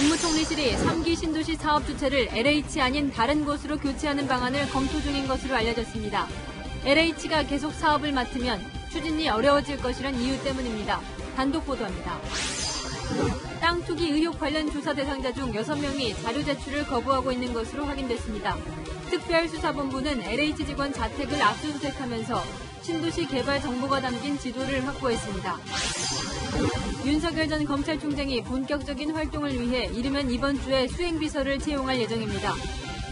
국무총리실이 3기 신도시 사업 주체를 LH 아닌 다른 곳으로 교체하는 방안을 검토 중인 것으로 알려졌습니다. LH가 계속 사업을 맡으면 추진이 어려워질 것이란 이유 때문입니다. 단독 보도합니다. 땅 투기 의혹 관련 조사 대상자 중 6명이 자료 제출을 거부하고 있는 것으로 확인됐습니다. 특별수사본부는 LH 직원 자택을 압수수색하면서 신도시 개발 정보가 담긴 지도를 확보했습니다. 윤석열 전 검찰총장이 본격적인 활동을 위해 이르면 이번 주에 수행비서를 채용할 예정입니다.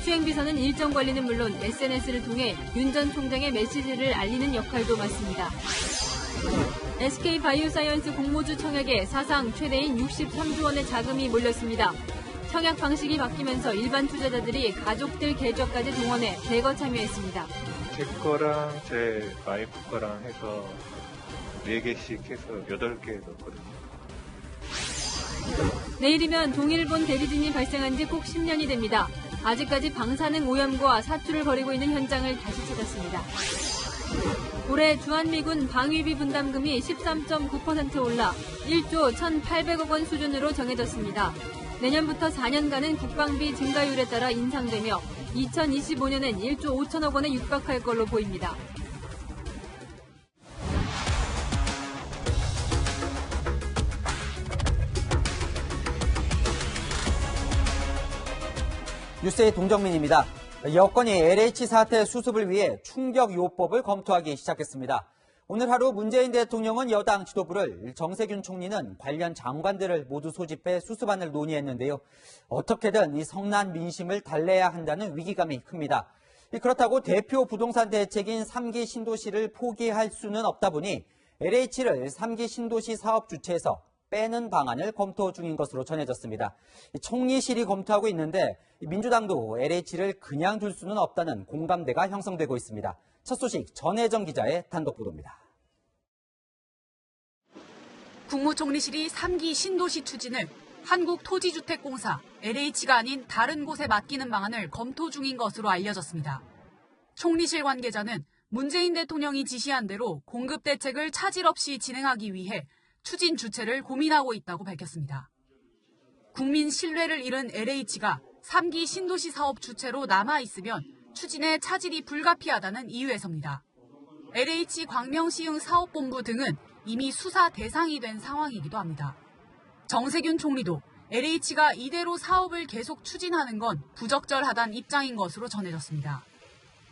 수행비서는 일정 관리는 물론 SNS를 통해 윤 전 총장의 메시지를 알리는 역할도 맡습니다. SK바이오사이언스 공모주 청약에 사상 최대인 63조 원의 자금이 몰렸습니다. 청약 방식이 바뀌면서 일반 투자자들이 가족들 계좌까지 동원해 대거 참여했습니다. 제 거랑 제 와이프 거랑 해서 4개씩 해서 8개 넣었거든요. 내일이면 동일본 대지진이 발생한 지 꼭 10년이 됩니다. 아직까지 방사능 오염과 사투를 벌이고 있는 현장을 다시 찾았습니다. 올해 주한미군 방위비 분담금이 13.9% 올라 1조 1,800억 원 수준으로 정해졌습니다. 내년부터 4년간은 국방비 증가율에 따라 인상되며 2025년엔 1조 5천억 원에 육박할 걸로 보입니다. 뉴스의 동정민입니다. 여권이 LH 사태 수습을 위해 충격요법을 검토하기 시작했습니다. 오늘 하루 문재인 대통령은 여당 지도부를, 정세균 총리는 관련 장관들을 모두 소집해 수습안을 논의했는데요. 어떻게든 이 성난 민심을 달래야 한다는 위기감이 큽니다. 그렇다고 대표 부동산 대책인 3기 신도시를 포기할 수는 없다 보니 LH를 3기 신도시 사업 주체에서 빼는 방안을 검토 중인 것으로 전해졌습니다. 총리실이 검토하고 있는데 민주당도 LH를 그냥 둘 수는 없다는 공감대가 형성되고 있습니다. 첫 소식 전혜정 기자의 단독 보도입니다. 국무총리실이 3기 신도시 추진을 한국토지주택공사, LH가 아닌 다른 곳에 맡기는 방안을 검토 중인 것으로 알려졌습니다. 총리실 관계자는 문재인 대통령이 지시한 대로 공급 대책을 차질 없이 진행하기 위해 추진 주체를 고민하고 있다고 밝혔습니다. 국민 신뢰를 잃은 LH가 3기 신도시 사업 주체로 남아있으면 추진에 차질이 불가피하다는 이유에서입니다. LH 광명시흥 사업본부 등은 이미 수사 대상이 된 상황이기도 합니다. 정세균 총리도 LH가 이대로 사업을 계속 추진하는 건 부적절하다는 입장인 것으로 전해졌습니다.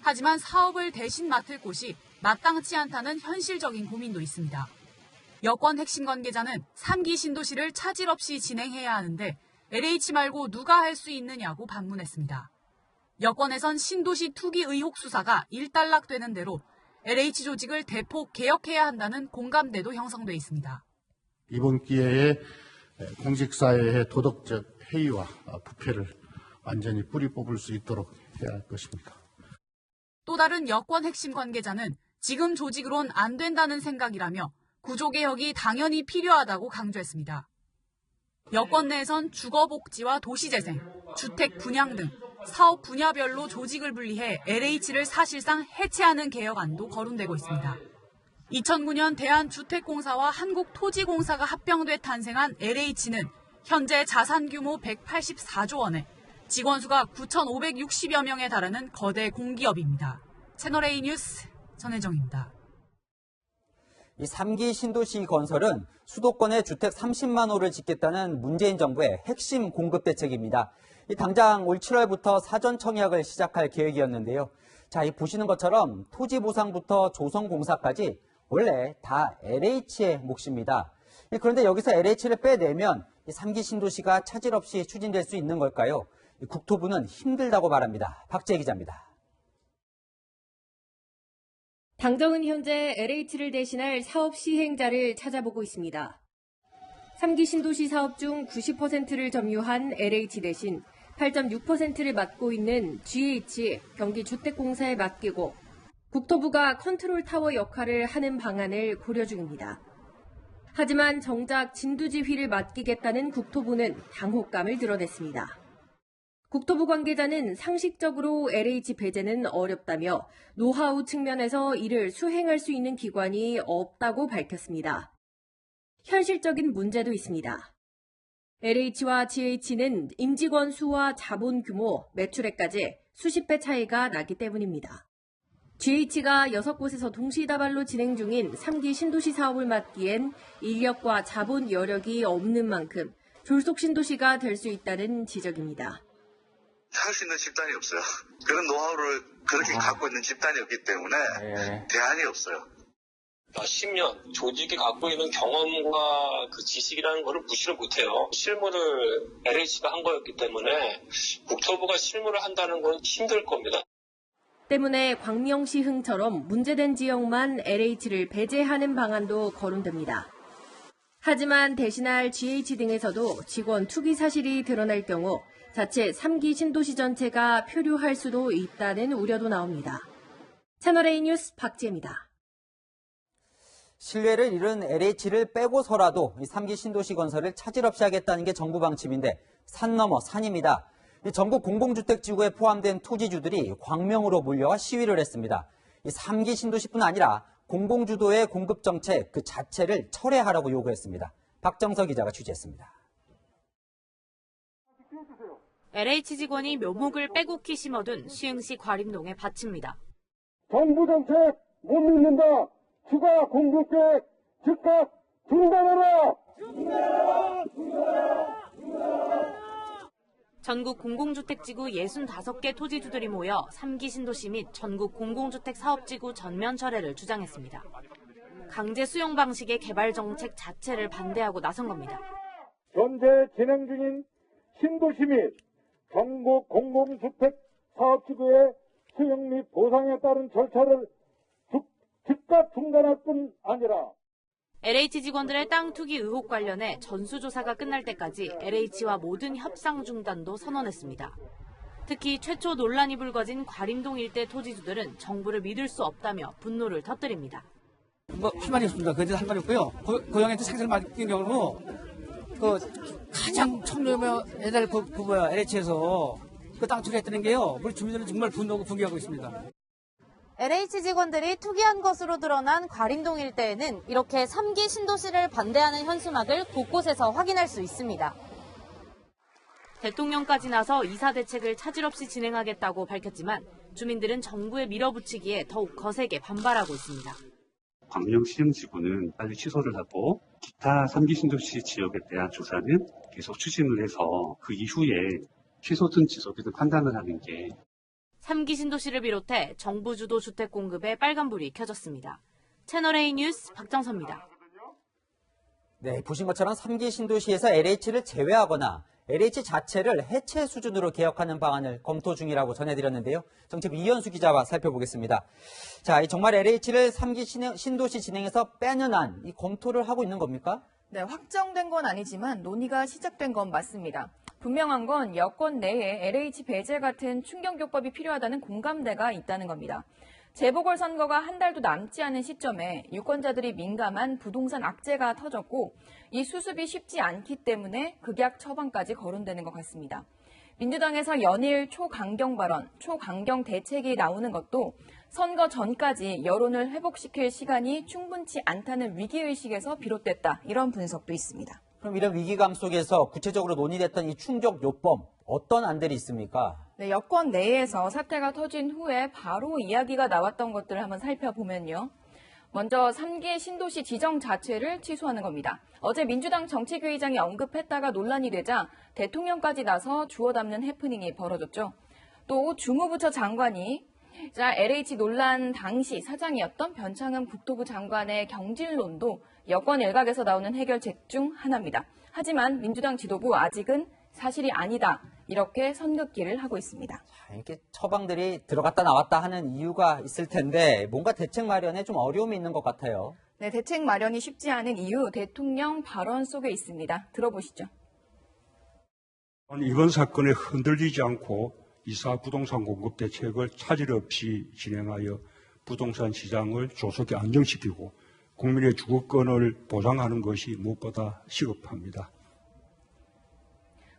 하지만 사업을 대신 맡을 곳이 마땅치 않다는 현실적인 고민도 있습니다. 여권 핵심 관계자는 3기 신도시를 차질 없이 진행해야 하는데 LH 말고 누가 할 수 있느냐고 반문했습니다. 여권에선 신도시 투기 의혹 수사가 일단락되는 대로 LH 조직을 대폭 개혁해야 한다는 공감대도 형성돼 있습니다. 이번 기회에 공직사회의 도덕적 해이와 부패를 완전히 뿌리 뽑을 수 있도록 해야 할 것입니다. 또 다른 여권 핵심 관계자는 지금 조직으론 안 된다는 생각이라며 구조개혁이 당연히 필요하다고 강조했습니다. 여권 내에선 주거복지와 도시재생, 주택 분양 등 사업 분야별로 조직을 분리해 LH를 사실상 해체하는 개혁안도 거론되고 있습니다. 2009년 대한주택공사와 한국토지공사가 합병돼 탄생한 LH는 현재 자산 규모 184조 원에 직원 수가 9,560여 명에 달하는 거대 공기업입니다. 채널A 뉴스 전혜정입니다. 이 3기 신도시 건설은 수도권에 주택 30만 호를 짓겠다는 문재인 정부의 핵심 공급 대책입니다. 당장 올 7월부터 사전 청약을 시작할 계획이었는데요. 자, 보시는 것처럼 토지 보상부터 조성공사까지 원래 다 LH의 몫입니다. 그런데 여기서 LH를 빼내면 3기 신도시가 차질 없이 추진될 수 있는 걸까요? 국토부는 힘들다고 말합니다. 박재희 기자입니다. 당정은 현재 LH를 대신할 사업 시행자를 찾아보고 있습니다. 3기 신도시 사업 중 90%를 점유한 LH 대신 8.6%를 맡고 있는 GH 경기주택공사에 맡기고 국토부가 컨트롤 타워 역할을 하는 방안을 고려 중입니다. 하지만 정작 진두지휘를 맡기겠다는 국토부는 당혹감을 드러냈습니다. 국토부 관계자는 상식적으로 LH 배제는 어렵다며 노하우 측면에서 이를 수행할 수 있는 기관이 없다고 밝혔습니다. 현실적인 문제도 있습니다. LH와 GH는 임직원 수와 자본 규모, 매출액까지 수십 배 차이가 나기 때문입니다. GH가 6곳에서 동시다발로 진행 중인 3기 신도시 사업을 맡기엔 인력과 자본 여력이 없는 만큼 졸속 신도시가 될 수 있다는 지적입니다. 할 수 있는 집단이 없어요. 그런 노하우를 그렇게 갖고 있는 집단이 없기 때문에 대안이 없어요. 10년 조직이 갖고 있는 경험과 그 지식이라는 것을 무시를 못해요. 실무를 LH가 한 거였기 때문에 국토부가 실무를 한다는 건 힘들 겁니다. 때문에 광명시 흥처럼 문제된 지역만 LH를 배제하는 방안도 거론됩니다. 하지만 대신할 GH 등에서도 직원 투기 사실이 드러날 경우 자체 3기 신도시 전체가 표류할 수도 있다는 우려도 나옵니다. 채널A 뉴스 박지혜입니다. 신뢰를 잃은 LH를 빼고서라도 3기 신도시 건설을 차질 없이 하겠다는 게 정부 방침인데 산 넘어 산입니다. 전국 공공주택지구에 포함된 토지주들이 광명으로 몰려와 시위를 했습니다. 3기 신도시뿐 아니라 공공주도의 공급정책 그 자체를 철회하라고 요구했습니다. 박정서 기자가 취재했습니다. LH 직원이 묘목을 빼곡히 심어둔 시흥시 과림동의 밭입니다. 정부 정책 못 믿는다. 추가 공급계획 즉각 중단하라. 전국 공공주택지구 65개 토지주들이 모여 3기 신도시 및 전국 공공주택 사업지구 전면 철회를 주장했습니다. 강제 수용 방식의 개발 정책 자체를 반대하고 나선 겁니다. 현재 진행 중인 신도시 및 전국 공공주택 사업지구의 수용 및 보상에 따른 절차를 즉각 중단할 뿐 아니라 LH 직원들의 땅 투기 의혹 관련해 전수조사가 끝날 때까지 LH와 모든 협상 중단도 선언했습니다. 특히 최초 논란이 불거진 과림동 일대 토지주들은 정부를 믿을 수 없다며 분노를 터뜨립니다. 할 말이 없습니다. 그래서 할 말이 없고요. 고용한테 상처를 맡긴 경우로 가장 청렴의 옛날 LH에서 그 땅 투기했다는 게요. 우리 주민들은 정말 분노하고 분개하고 있습니다. LH 직원들이 투기한 것으로 드러난 과림동 일대에는 이렇게 3기 신도시를 반대하는 현수막을 곳곳에서 확인할 수 있습니다. 대통령까지 나서 이사 대책을 차질 없이 진행하겠다고 밝혔지만 주민들은 정부에 밀어붙이기에 더욱 거세게 반발하고 있습니다. 광명 시흥지구는 빨리 취소를 하고 기타 3기 신도시 지역에 대한 조사는 계속 추진을 해서 그 이후에 취소든 지속이든 판단을 하는 게 3기 신도시를 비롯해 정부 주도 주택 공급에 빨간불이 켜졌습니다. 채널A 뉴스 박정서입니다. 네, 보신 것처럼 3기 신도시에서 LH를 제외하거나 LH 자체를 해체 수준으로 개혁하는 방안을 검토 중이라고 전해드렸는데요. 정치부 이현수 기자와 살펴보겠습니다. 자, 정말 LH를 3기 신도시 진행에서 빼는 안, 이 검토를 하고 있는 겁니까? 네, 확정된 건 아니지만 논의가 시작된 건 맞습니다. 분명한 건 여권 내에 LH 배제 같은 충격요법이 필요하다는 공감대가 있다는 겁니다. 재보궐선거가 한 달도 남지 않은 시점에 유권자들이 민감한 부동산 악재가 터졌고 이 수습이 쉽지 않기 때문에 극약 처방까지 거론되는 것 같습니다. 민주당에서 연일 초강경 발언, 초강경 대책이 나오는 것도 선거 전까지 여론을 회복시킬 시간이 충분치 않다는 위기의식에서 비롯됐다. 이런 분석도 있습니다. 그럼 이런 위기감 속에서 구체적으로 논의됐던 이 충격요법, 어떤 안들이 있습니까? 네, 여권 내에서 사태가 터진 후에 바로 이야기가 나왔던 것들을 한번 살펴보면요. 먼저 3기 신도시 지정 자체를 취소하는 겁니다. 어제 민주당 정책위의장이 언급했다가 논란이 되자 대통령까지 나서 주워 담는 해프닝이 벌어졌죠. 또 주무부처 장관이 LH 논란 당시 사장이었던 변창흠 국토부 장관의 경질론도 여권 일각에서 나오는 해결책 중 하나입니다. 하지만 민주당 지도부 아직은 사실이 아니다. 이렇게 선긋기를 하고 있습니다. 자, 이렇게 처방들이 들어갔다 나왔다 하는 이유가 있을 텐데 뭔가 대책 마련에 좀 어려움이 있는 것 같아요. 네, 대책 마련이 쉽지 않은 이유 대통령 발언 속에 있습니다. 들어보시죠. 이번 사건에 흔들리지 않고 이사 부동산 공급 대책을 차질 없이 진행하여 부동산 시장을 조속히 안정시키고 국민의 주거권을 보장하는 것이 무엇보다 시급합니다.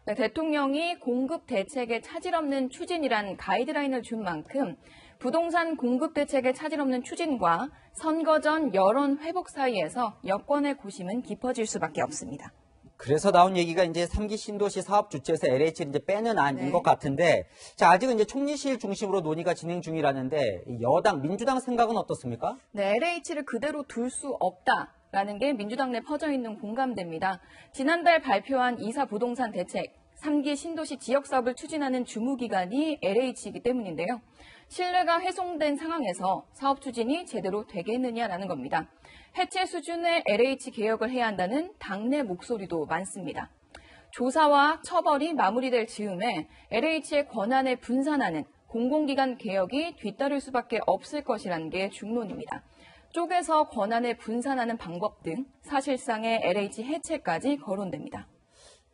네, 대통령이 공급 대책에 차질 없는 추진이란 가이드라인을 준 만큼 부동산 공급 대책에 차질 없는 추진과 선거 전 여론 회복 사이에서 여권의 고심은 깊어질 수밖에 없습니다. 그래서 나온 얘기가 이제 3기 신도시 사업 주체에서 LH를 이제 빼는 안인 것 같은데, 자, 아직은 이제 총리실 중심으로 논의가 진행 중이라는데, 여당, 민주당 생각은 어떻습니까? 네, LH를 그대로 둘 수 없다라는 게 민주당 내 퍼져 있는 공감대입니다. 지난달 발표한 2사 부동산 대책, 3기 신도시 지역사업을 추진하는 주무기관이 LH이기 때문인데요. 신뢰가 훼손된 상황에서 사업 추진이 제대로 되겠느냐라는 겁니다. 해체 수준의 LH 개혁을 해야 한다는 당내 목소리도 많습니다. 조사와 처벌이 마무리될 즈음에 LH의 권한을 분산하는 공공기관 개혁이 뒤따를 수밖에 없을 것이라는 게 중론입니다. 쪼개서 권한을 분산하는 방법 등 사실상의 LH 해체까지 거론됩니다.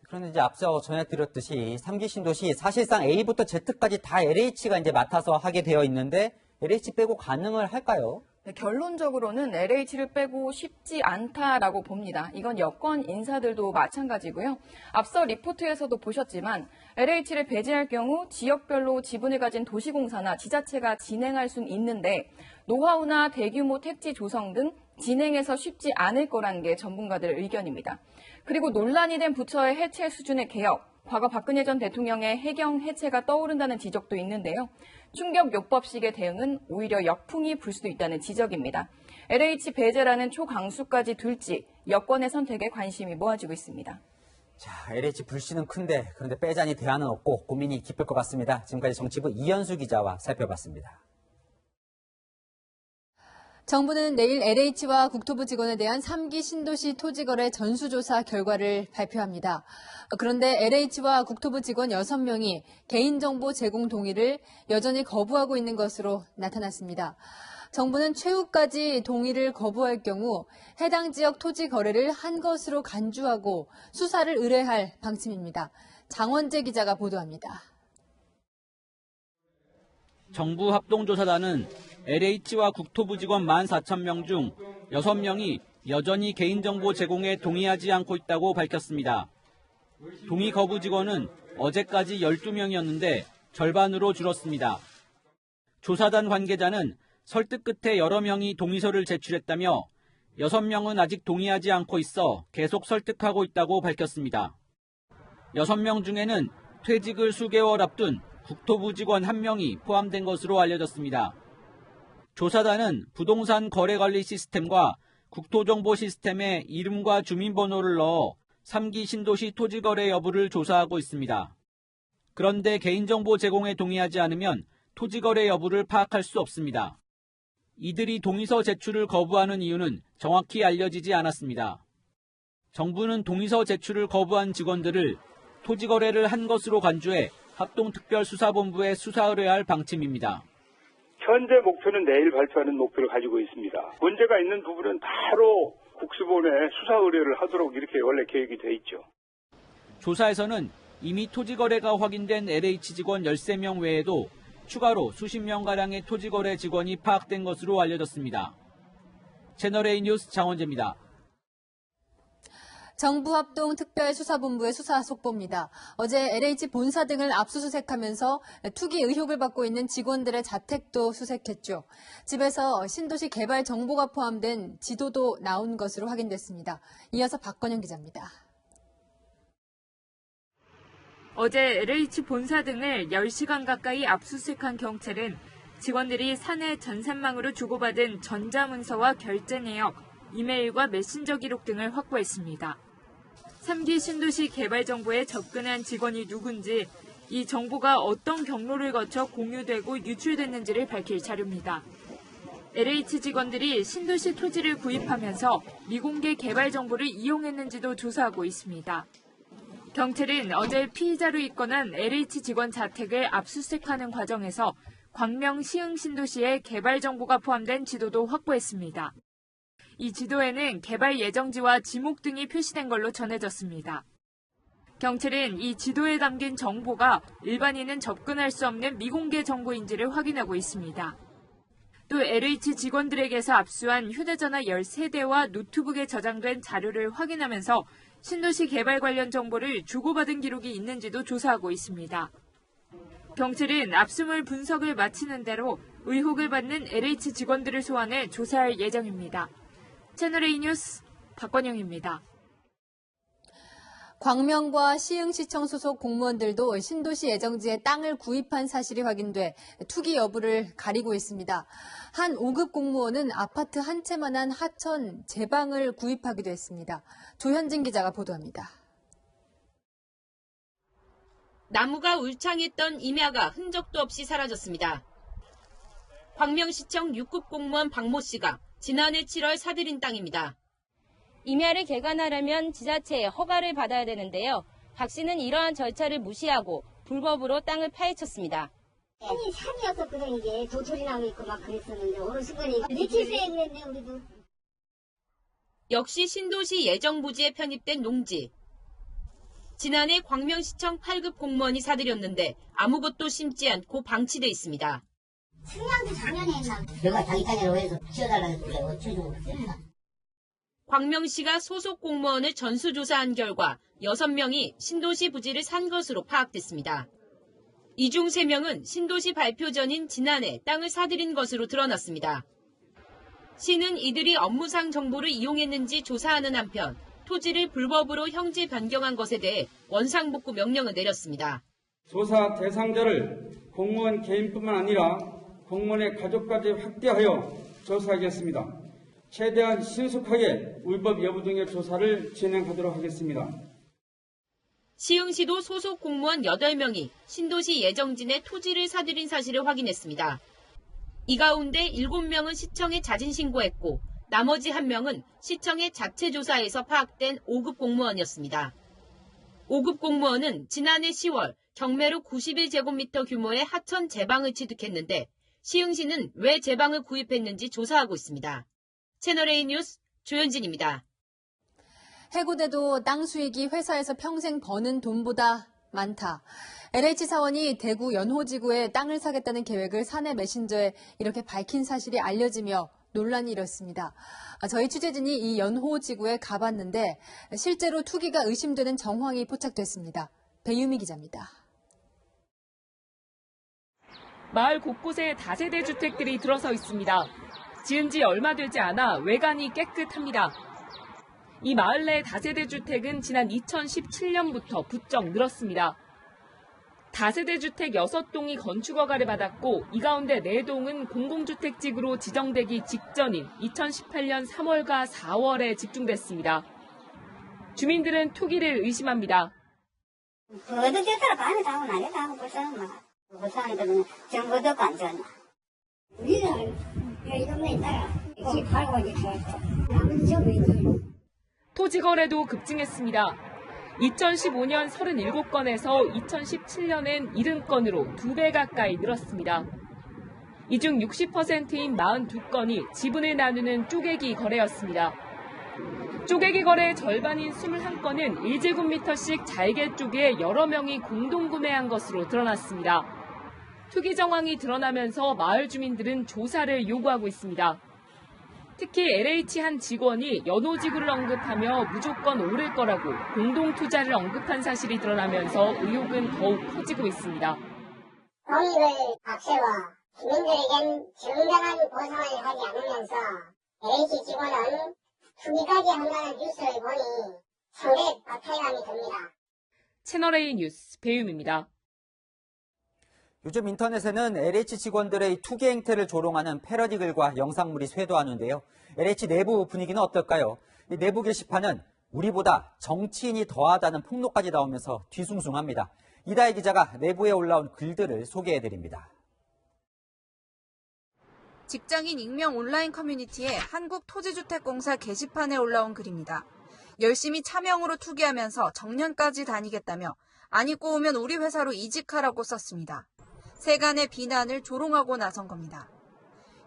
그런데 이제 앞서 전해드렸듯이 3기 신도시 사실상 A부터 Z까지 다 LH가 이제 맡아서 하게 되어 있는데 LH 빼고 가능을 할까요? 네, 결론적으로는 LH를 빼고 쉽지 않다라고 봅니다. 이건 여권 인사들도 마찬가지고요. 앞서 리포트에서도 보셨지만 LH를 배제할 경우 지역별로 지분을 가진 도시공사나 지자체가 진행할 수는 있는데 노하우나 대규모 택지 조성 등 진행해서 쉽지 않을 거라는 게 전문가들의 의견입니다. 그리고 논란이 된 부처의 해체 수준의 개혁, 과거 박근혜 전 대통령의 해경 해체가 떠오른다는 지적도 있는데요. 충격요법식의 대응은 오히려 역풍이 불 수도 있다는 지적입니다. LH 배제라는 초강수까지 둘지 여권의 선택에 관심이 모아지고 있습니다. 자, LH 불씨는 큰데 그런데 빼자니 대안은 없고 고민이 깊을 것 같습니다. 지금까지 정치부 이현수 기자와 살펴봤습니다. 정부는 내일 LH와 국토부 직원에 대한 3기 신도시 토지거래 전수조사 결과를 발표합니다. 그런데 LH와 국토부 직원 6명이 개인정보 제공 동의를 여전히 거부하고 있는 것으로 나타났습니다. 정부는 최후까지 동의를 거부할 경우 해당 지역 토지 거래를 한 것으로 간주하고 수사를 의뢰할 방침입니다. 장원재 기자가 보도합니다. 정부 합동조사단은 LH와 국토부 직원 14,000명 중 6명이 여전히 개인정보 제공에 동의하지 않고 있다고 밝혔습니다. 동의 거부 직원은 어제까지 12명이었는데 절반으로 줄었습니다. 조사단 관계자는 설득 끝에 여러 명이 동의서를 제출했다며 6명은 아직 동의하지 않고 있어 계속 설득하고 있다고 밝혔습니다. 6명 중에는 퇴직을 수개월 앞둔 국토부 직원 1명이 포함된 것으로 알려졌습니다. 조사단은 부동산 거래관리 시스템과 국토정보 시스템에 이름과 주민번호를 넣어 3기 신도시 토지거래 여부를 조사하고 있습니다. 그런데 개인정보 제공에 동의하지 않으면 토지거래 여부를 파악할 수 없습니다. 이들이 동의서 제출을 거부하는 이유는 정확히 알려지지 않았습니다. 정부는 동의서 제출을 거부한 직원들을 토지거래를 한 것으로 간주해 합동특별수사본부에 수사 의뢰할 방침입니다. 현재 목표는 내일 발표하는 목표를 가지고 있습니다. 문제가 있는 부분은 바로 국수본에 수사 의뢰를 하도록 이렇게 원래 계획이 돼 있죠. 조사에서는 이미 토지거래가 확인된 LH 직원 13명 외에도 추가로 수십 명가량의 토지거래 직원이 파악된 것으로 알려졌습니다. 채널A 뉴스 장원재입니다. 정부 합동 특별수사본부의 수사 속보입니다. 어제 LH 본사 등을 압수수색하면서 투기 의혹을 받고 있는 직원들의 자택도 수색했죠. 집에서 신도시 개발 정보가 포함된 지도도 나온 것으로 확인됐습니다. 이어서 박건영 기자입니다. 어제 LH 본사 등을 10시간 가까이 압수수색한 경찰은 직원들이 사내 전산망으로 주고받은 전자문서와 결제 내역, 이메일과 메신저 기록 등을 확보했습니다. 3기 신도시 개발 정보에 접근한 직원이 누군지, 이 정보가 어떤 경로를 거쳐 공유되고 유출됐는지를 밝힐 자료입니다. LH 직원들이 신도시 토지를 구입하면서 미공개 개발 정보를 이용했는지도 조사하고 있습니다. 경찰은 어제 피의자로 입건한 LH 직원 자택을 압수수색하는 과정에서 광명 시흥 신도시의 개발 정보가 포함된 지도도 확보했습니다. 이 지도에는 개발 예정지와 지목 등이 표시된 걸로 전해졌습니다. 경찰은 이 지도에 담긴 정보가 일반인은 접근할 수 없는 미공개 정보인지를 확인하고 있습니다. 또 LH 직원들에게서 압수한 휴대전화 13대와 노트북에 저장된 자료를 확인하면서 신도시 개발 관련 정보를 주고받은 기록이 있는지도 조사하고 있습니다. 경찰은 압수물 분석을 마치는 대로 의혹을 받는 LH 직원들을 소환해 조사할 예정입니다. 채널A 뉴스 박건영입니다. 광명과 시흥시청 소속 공무원들도 신도시 예정지에 땅을 구입한 사실이 확인돼 투기 여부를 가리고 있습니다. 한 5급 공무원은 아파트 한 채만한 하천 제방을 구입하기도 했습니다. 조현진 기자가 보도합니다. 나무가 울창했던 임야가 흔적도 없이 사라졌습니다. 광명시청 6급 공무원 박모 씨가 지난해 7월 사들인 땅입니다. 임야를 개관하려면 지자체의 허가를 받아야 되는데요. 박 씨는 이러한 절차를 무시하고 불법으로 땅을 파헤쳤습니다. 아니 산이었었거든. 이게 도토리 나무 있고 막 그랬었는데 어느 순간에 미칠세에 그랬네 우리도. 역시 신도시 예정부지에 편입된 농지. 지난해 광명시청 8급 공무원이 사들였는데 아무것도 심지 않고 방치돼 있습니다. 승량도 작년에 했나? 내가 자기 땅이라고 해서 지어달라고 그래. 어쩌고 그랬나? 광명시가 소속 공무원을 전수조사한 결과 6명이 신도시 부지를 산 것으로 파악됐습니다. 이 중 3명은 신도시 발표 전인 지난해 땅을 사들인 것으로 드러났습니다. 시는 이들이 업무상 정보를 이용했는지 조사하는 한편 토지를 불법으로 형지 변경한 것에 대해 원상복구 명령을 내렸습니다. 조사 대상자를 공무원 개인뿐만 아니라 공무원의 가족까지 확대하여 조사하겠습니다. 최대한 신속하게 위법 여부 등의 조사를 진행하도록 하겠습니다. 시흥시도 소속 공무원 8명이 신도시 예정지내 토지를 사들인 사실을 확인했습니다. 이 가운데 7명은 시청에 자진 신고했고 나머지 1명은 시청의 자체 조사에서 파악된 5급 공무원이었습니다. 5급 공무원은 지난해 10월 경매로 91제곱미터 규모의 하천 제방을 취득했는데 시흥시는 왜 제방을 구입했는지 조사하고 있습니다. 채널A 뉴스 조현진입니다. 해고돼도 땅 수익이 회사에서 평생 버는 돈보다 많다. LH 사원이 대구 연호지구에 땅을 사겠다는 계획을 사내 메신저에 이렇게 밝힌 사실이 알려지며 논란이 일었습니다. 저희 취재진이 이 연호지구에 가봤는데 실제로 투기가 의심되는 정황이 포착됐습니다. 배유미 기자입니다. 마을 곳곳에 다세대 주택들이 들어서 있습니다. 지은 지 얼마 되지 않아 외관이 깨끗합니다. 이 마을 내 다세대 주택은 지난 2017년부터 부쩍 늘었습니다. 다세대 주택 6동이 건축 허가를 받았고 이 가운데 4동은 공공주택지구로 지정되기 직전인 2018년 3월과 4월에 집중됐습니다. 주민들은 투기를 의심합니다. 어떤 데따라 반에 다고 나에 다고 벌써 막 부산에도 정보도 안 줬나. 우리는 이 동네에 있다가 집 팔고 이제 좋았어. 아무튼 좀 왜지. 토지 거래도 급증했습니다. 2015년 37건에서 2017년엔 70건으로 2배 가까이 늘었습니다. 이 중 60%인 42건이 지분을 나누는 쪼개기 거래였습니다. 쪼개기 거래의 절반인 21건은 1제곱미터씩 잘게 쪼개 여러 명이 공동 구매한 것으로 드러났습니다. 투기 정황이 드러나면서 마을 주민들은 조사를 요구하고 있습니다. 특히 LH 한 직원이 연호지구를 언급하며 무조건 오를 거라고 공동투자를 언급한 사실이 드러나면서 의혹은 더욱 커지고 있습니다. 공익을 앞세워 시민들에겐 정당한 보상을 하지 않으면서 LH 직원은 투기까지 한다는 뉴스를 보니 상당히 박탈감이 듭니다. 채널A 뉴스 배유미입니다. 요즘 인터넷에는 LH 직원들의 투기 행태를 조롱하는 패러디 글과 영상물이 쇄도하는데요. LH 내부 분위기는 어떨까요? 이 내부 게시판은 우리보다 정치인이 더하다는 폭로까지 나오면서 뒤숭숭합니다. 이다혜 기자가 내부에 올라온 글들을 소개해드립니다. 직장인 익명 온라인 커뮤니티의 한국토지주택공사 게시판에 올라온 글입니다. 열심히 차명으로 투기하면서 정년까지 다니겠다며 안 입고 오면 우리 회사로 이직하라고 썼습니다. 세간의 비난을 조롱하고 나선 겁니다.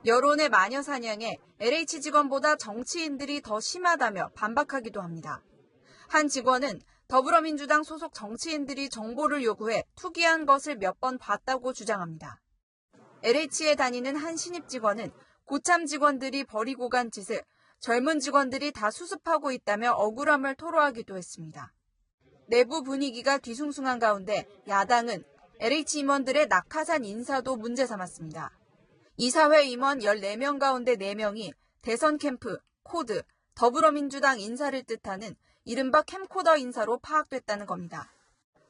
여론의 마녀 사냥에 LH 직원보다 정치인들이 더 심하다며 반박하기도 합니다. 한 직원은 더불어민주당 소속 정치인들이 정보를 요구해 투기한 것을 몇 번 봤다고 주장합니다. LH에 다니는 한 신입 직원은 고참 직원들이 벌이고 간 짓을 젊은 직원들이 다 수습하고 있다며 억울함을 토로하기도 했습니다. 내부 분위기가 뒤숭숭한 가운데 야당은 LH 임원들의 낙하산 인사도 문제 삼았습니다. 이사회 임원 14명 가운데 4명이 대선 캠프, 코드, 더불어민주당 인사를 뜻하는 이른바 캠코더 인사로 파악됐다는 겁니다.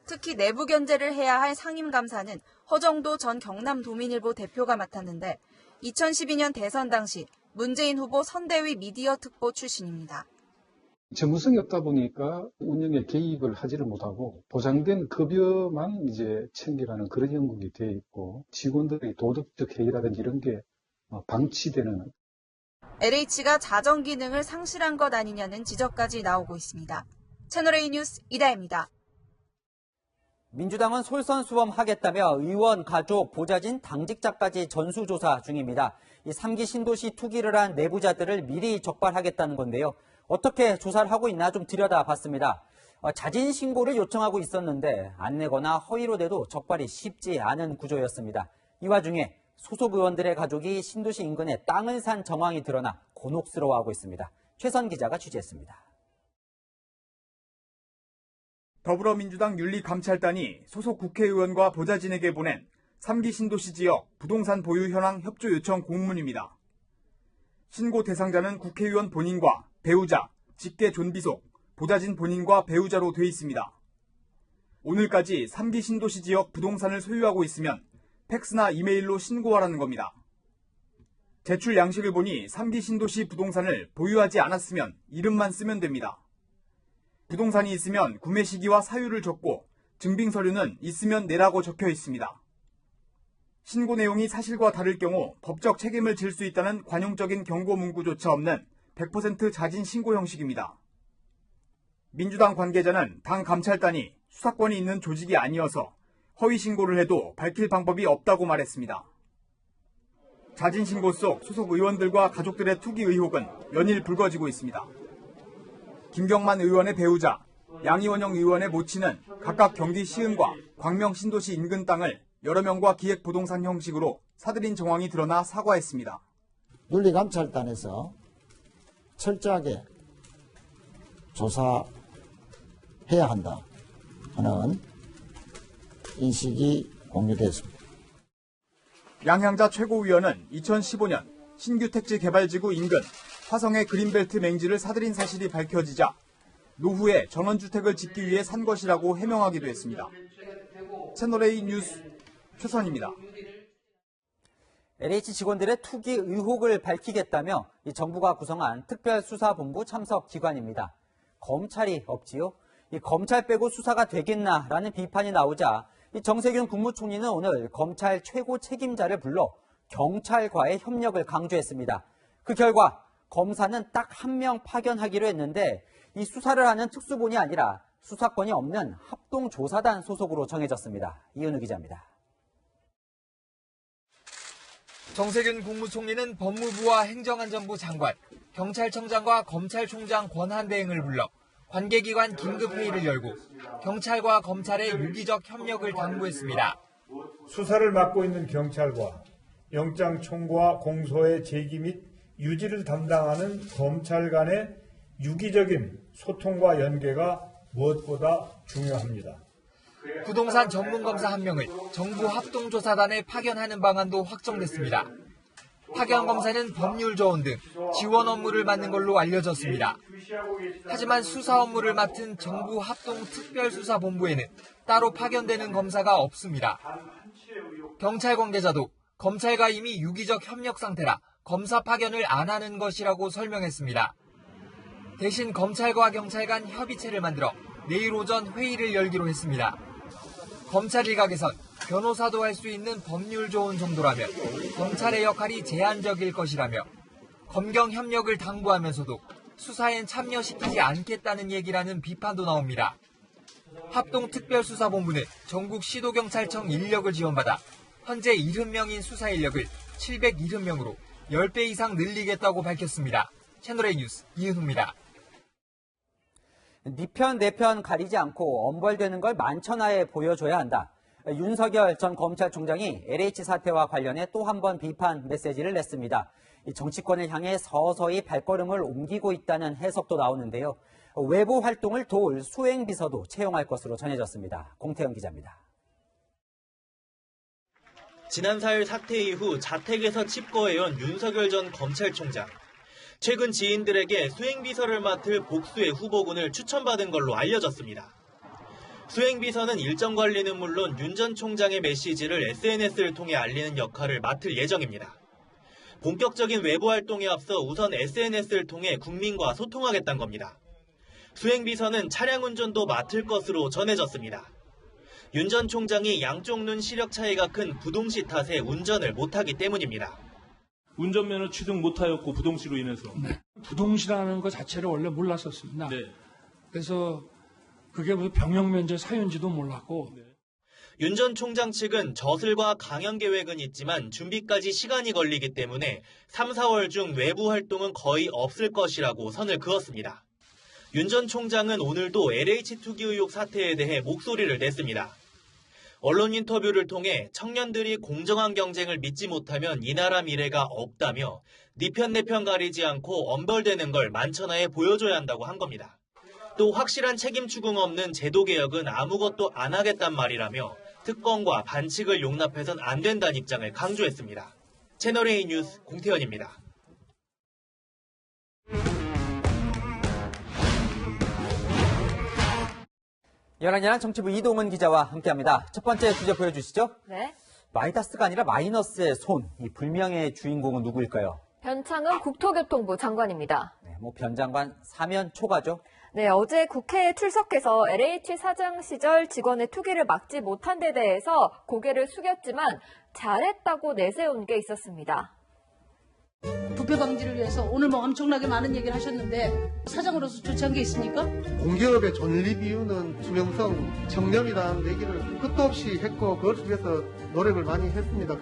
특히 내부 견제를 해야 할 상임감사는 허정도 전 경남도민일보 대표가 맡았는데 2012년 대선 당시 문재인 후보 선대위 미디어 특보 출신입니다. 전문성이 없다 보니까 운영에 개입을 하지를 못하고 보장된 급여만 이제 챙겨가는 그런 형국이 되어 있고 직원들의 도덕적 해이라든지 이런 게 방치되는. LH가 자정 기능을 상실한 것 아니냐는 지적까지 나오고 있습니다. 채널A 뉴스 이다혜입니다. 민주당은 솔선수범하겠다며 의원, 가족, 보좌진, 당직자까지 전수조사 중입니다. 이 3기 신도시 투기를 한 내부자들을 미리 적발하겠다는 건데요. 어떻게 조사를 하고 있나 좀 들여다봤습니다. 자진 신고를 요청하고 있었는데 안 내거나 허위로 내도 적발이 쉽지 않은 구조였습니다. 이 와중에 소속 의원들의 가족이 신도시 인근에 땅을 산 정황이 드러나 곤혹스러워하고 있습니다. 최선 기자가 취재했습니다. 더불어민주당 윤리감찰단이 소속 국회의원과 보좌진에게 보낸 3기 신도시 지역 부동산 보유 현황 협조 요청 공문입니다. 신고 대상자는 국회의원 본인과 배우자, 직계 존비속, 보좌진 본인과 배우자로 돼 있습니다. 오늘까지 3기 신도시 지역 부동산을 소유하고 있으면 팩스나 이메일로 신고하라는 겁니다. 제출 양식을 보니 3기 신도시 부동산을 보유하지 않았으면 이름만 쓰면 됩니다. 부동산이 있으면 구매 시기와 사유를 적고 증빙 서류는 있으면 내라고 적혀 있습니다. 신고 내용이 사실과 다를 경우 법적 책임을 질 수 있다는 관용적인 경고 문구조차 없는 100% 자진 신고 형식입니다. 민주당 관계자는 당 감찰단이 수사권이 있는 조직이 아니어서 허위 신고를 해도 밝힐 방법이 없다고 말했습니다. 자진 신고 속 소속 의원들과 가족들의 투기 의혹은 연일 불거지고 있습니다. 김경만 의원의 배우자, 양이원영 의원의 모친은 각각 경기 시흥과 광명 신도시 인근 땅을 여러 명과 기획부동산 형식으로 사들인 정황이 드러나 사과했습니다. 윤리감찰단에서 철저하게 조사해야 한다 하는 인식이 공유됐습니다. 양향자 최고위원은 2015년 신규 택지 개발지구 인근 화성의 그린벨트 맹지를 사들인 사실이 밝혀지자 노후에 전원주택을 짓기 위해 산 것이라고 해명하기도 했습니다. 채널A 뉴스 최선입니다. LH 직원들의 투기 의혹을 밝히겠다며 이 정부가 구성한 특별수사본부 참석 기관입니다. 검찰이 없지요? 이 검찰 빼고 수사가 되겠나라는 비판이 나오자 이 정세균 국무총리는 오늘 검찰 최고 책임자를 불러 경찰과의 협력을 강조했습니다. 그 결과 검사는 딱 한 명 파견하기로 했는데 이 수사를 하는 특수본이 아니라 수사권이 없는 합동조사단 소속으로 정해졌습니다. 이은우 기자입니다. 정세균 국무총리는 법무부와 행정안전부 장관, 경찰청장과 검찰총장 권한대행을 불러 관계기관 긴급회의를 열고 경찰과 검찰의 유기적 협력을 당부했습니다. 수사를 맡고 있는 경찰과 영장 청구와 공소의 제기 및 유지를 담당하는 검찰 간의 유기적인 소통과 연계가 무엇보다 중요합니다. 부동산 전문검사 1명을 정부 합동조사단에 파견하는 방안도 확정됐습니다. 파견 검사는 법률 조언 등 지원 업무를 맡는 걸로 알려졌습니다. 하지만 수사 업무를 맡은 정부 합동특별수사본부에는 따로 파견되는 검사가 없습니다. 경찰 관계자도 검찰과 이미 유기적 협력 상태라 검사 파견을 안 하는 것이라고 설명했습니다. 대신 검찰과 경찰 간 협의체를 만들어 내일 오전 회의를 열기로 했습니다. 검찰 일각에선 변호사도 할 수 있는 법률 조언 정도라면 검찰의 역할이 제한적일 것이라며 검경 협력을 당부하면서도 수사엔 참여시키지 않겠다는 얘기라는 비판도 나옵니다. 합동특별수사본부는 전국 시도경찰청 인력을 지원받아 현재 70명인 수사 인력을 770명으로 10배 이상 늘리겠다고 밝혔습니다. 채널A 뉴스 이은우입니다. 네 편, 내 편 가리지 않고 엄벌되는 걸 만천하에 보여줘야 한다. 윤석열 전 검찰총장이 LH 사태와 관련해 또 한 번 비판 메시지를 냈습니다. 정치권을 향해 서서히 발걸음을 옮기고 있다는 해석도 나오는데요. 외부 활동을 도울 수행비서도 채용할 것으로 전해졌습니다. 공태영 기자입니다. 지난 4일 사태 이후 자택에서 칩거해온 윤석열 전 검찰총장. 최근 지인들에게 수행비서를 맡을 복수의 후보군을 추천받은 걸로 알려졌습니다. 수행비서는 일정 관리는 물론 윤 전 총장의 메시지를 SNS를 통해 알리는 역할을 맡을 예정입니다. 본격적인 외부 활동에 앞서 우선 SNS를 통해 국민과 소통하겠다는 겁니다. 수행비서는 차량 운전도 맡을 것으로 전해졌습니다. 윤 전 총장이 양쪽 눈 시력 차이가 큰 부동시 탓에 운전을 못하기 때문입니다. 운전면허 취득 못하였고 부동시로 인해서. 네. 부동시라는 것 자체를 원래 몰랐었습니다. 네. 그래서 그게 무슨 병역면제 사유인지도 몰랐고. 네. 윤 전 총장 측은 저슬과 강연 계획은 있지만 준비까지 시간이 걸리기 때문에 3, 4월 중 외부 활동은 거의 없을 것이라고 선을 그었습니다. 윤 전 총장은 오늘도 LH 투기 의혹 사태에 대해 목소리를 냈습니다. 언론 인터뷰를 통해 청년들이 공정한 경쟁을 믿지 못하면 이 나라 미래가 없다며 네 편 내 편 가리지 않고 엄벌되는 걸 만천하에 보여줘야 한다고 한 겁니다. 또 확실한 책임 추궁 없는 제도 개혁은 아무것도 안 하겠단 말이라며 특권과 반칙을 용납해선 안 된다는 입장을 강조했습니다. 채널A 뉴스 공태현입니다. 열한야랑 정치부 이동은 기자와 함께합니다. 첫 번째 주제 보여주시죠. 네. 마이너스가 아니라 마이너스의 손. 이 불명예의 주인공은 누구일까요? 변창흠 국토교통부 장관입니다. 네, 변 장관 사면 초과죠. 네, 어제 국회에 출석해서 LH 사장 시절 직원의 투기를 막지 못한 데 대해서 고개를 숙였지만 잘했다고 내세운 게 있었습니다. 부패 방지를 위해서 오늘 엄청나게 많은 얘기를 하셨는데 사장으로서 조치한 게 있습니까? 공기업의 존립 이유는 투명성, 청렴이라는 얘기를 끝도 없이 했고 그것을 위해서 노력을 많이 했습니다.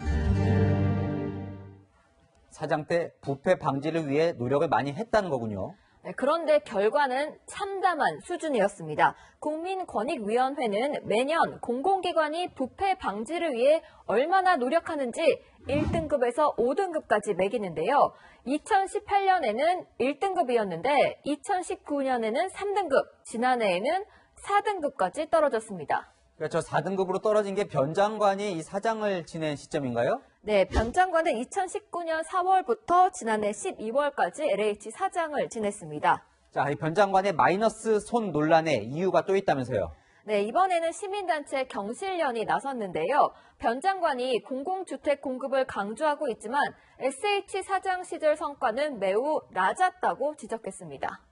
사장 때 부패 방지를 위해 노력을 많이 했다는 거군요. 네, 그런데 결과는 참담한 수준이었습니다. 국민권익위원회는 매년 공공기관이 부패 방지를 위해 얼마나 노력하는지 1등급에서 5등급까지 매기는데요. 2018년에는 1등급이었는데 2019년에는 3등급, 지난해에는 4등급까지 떨어졌습니다. 그렇죠. 4등급으로 떨어진 게 변 장관이 이 사장을 지낸 시점인가요? 네, 변 장관은 2019년 4월부터 지난해 12월까지 LH 사장을 지냈습니다. 자, 이 변 장관의 마이너스 손 논란에 이유가 또 있다면서요? 네, 이번에는 시민단체 경실련이 나섰는데요. 변 장관이 공공주택 공급을 강조하고 있지만 SH 사장 시절 성과는 매우 낮았다고 지적했습니다.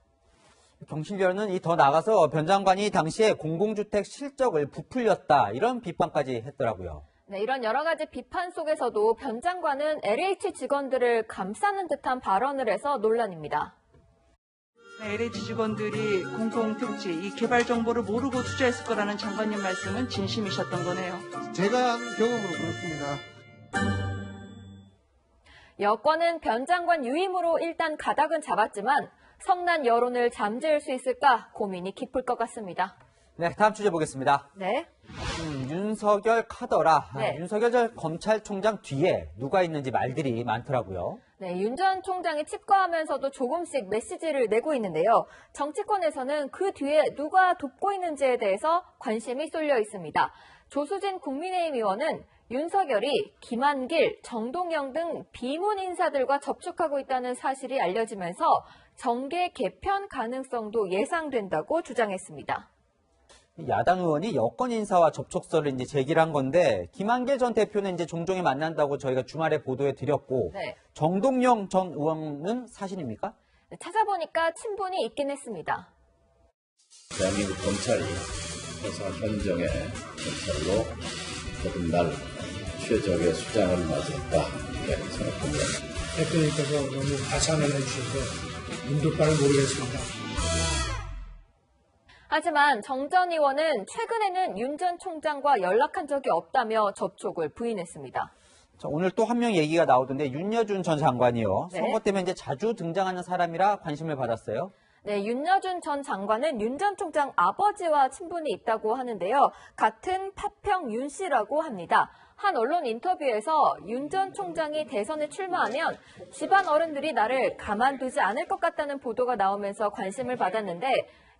경실련은 더 나가서 변 장관이 당시에 공공주택 실적을 부풀렸다 이런 비판까지 했더라고요. 네, 이런 여러 가지 비판 속에서도 변 장관은 LH 직원들을 감싸는 듯한 발언을 해서 논란입니다. LH 직원들이 공공특지, 이 개발 정보를 모르고 투자했을 거라는 장관님 말씀은 진심이셨던 거네요. 제가 한 경험으로 그렇습니다. 여권은 변 장관 유임으로 일단 가닥은 잡았지만 성난 여론을 잠재울 수 있을까 고민이 깊을 것 같습니다. 네, 다음 주제 보겠습니다. 네. 윤석열 카더라. 네. 윤석열 전 검찰총장 뒤에 누가 있는지 말들이 많더라고요. 네, 윤 전 총장이 칩거하면서도 조금씩 메시지를 내고 있는데요. 정치권에서는 그 뒤에 누가 돕고 있는지에 대해서 관심이 쏠려 있습니다. 조수진 국민의힘 의원은 윤석열이 김한길, 정동영 등 비문 인사들과 접촉하고 있다는 사실이 알려지면서 정계 개편 가능성도 예상된다고 주장했습니다. 야당 의원이 여권 인사와 접촉서를 이제 제기를 한 건데 김한길 전 대표는 이제 종종에 만난다고 저희가 주말에 보도해 드렸고 네. 정동영 전 의원은 사실입니까? 네, 찾아보니까 친분이 있긴 했습니다. 대한민국 검찰이 회사 현정의 검찰로 조금 날 최적의 수장을 맞았다 이렇게 생각합니다. 대표님께서 너무 과찬을 해주셔서 눈도 바를 모르겠습니다. 하지만 정 전 의원은 최근에는 윤 전 총장과 연락한 적이 없다며 접촉을 부인했습니다. 자, 오늘 또 한 명 얘기가 나오던데 윤여준 전 장관이요. 네. 선거 때문에 이제 자주 등장하는 사람이라 관심을 받았어요. 네, 윤여준 전 장관은 윤 전 총장 아버지와 친분이 있다고 하는데요. 같은 파평 윤 씨라고 합니다. 한 언론 인터뷰에서 윤 전 총장이 대선에 출마하면 집안 어른들이 나를 가만두지 않을 것 같다는 보도가 나오면서 관심을 받았는데